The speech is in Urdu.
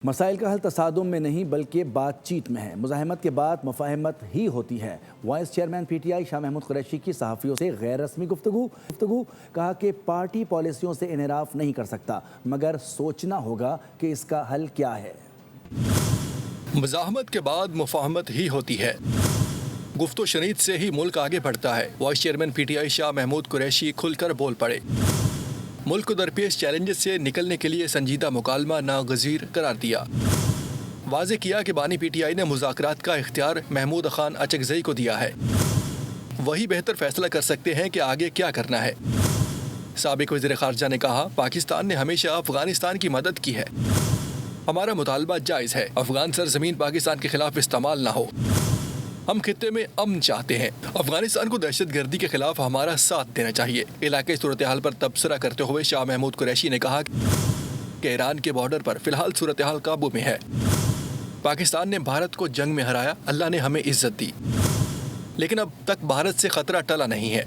مسائل کا حل تصادم میں نہیں بلکہ بات چیت میں ہے۔ مزاحمت کے بعد مفاہمت ہی ہوتی ہے۔ Vice chairman P T I Shah Mahmood Qureshi کی صحافیوں سے غیر رسمی گفتگو کہا کہ پارٹی پالیسیوں سے انحراف نہیں کر سکتا مگر سوچنا ہوگا کہ اس کا حل کیا ہے۔ مزاحمت کے بعد مفاہمت ہی ہوتی ہے۔ گفت و شنید سے ہی ملک آگے بڑھتا ہے۔ Vice chairman P T I Shah Mahmood Qureshi کھل کر بول پڑے۔ ملک کو درپیش چیلنجز سے نکلنے کے لیے سنجیدہ مکالمہ ناگزیر قرار دیا۔ واضح کیا کہ بانی پی ٹی آئی نے مذاکرات کا اختیار محمود خان اچکزئی کو دیا ہے۔ وہی بہتر فیصلہ کر سکتے ہیں کہ آگے کیا کرنا ہے۔ سابق وزیر خارجہ نے کہا، پاکستان نے ہمیشہ افغانستان کی مدد کی ہے۔ ہمارا مطالبہ جائز ہے، افغان سرزمین پاکستان کے خلاف استعمال نہ ہو۔ ہم خطے میں امن چاہتے ہیں۔ افغانستان کو دہشت گردی کے خلاف ہمارا ساتھ دینا چاہیے۔ علاقائی صورتحال پر تبصرہ کرتے ہوئے شاہ محمود قریشی نے کہا کہ ایران کے بارڈر پر فی الحال صورتحال قابو میں ہے۔ پاکستان نے بھارت کو جنگ میں ہرایا، اللہ نے ہمیں عزت دی، لیکن اب تک بھارت سے خطرہ ٹلا نہیں ہے۔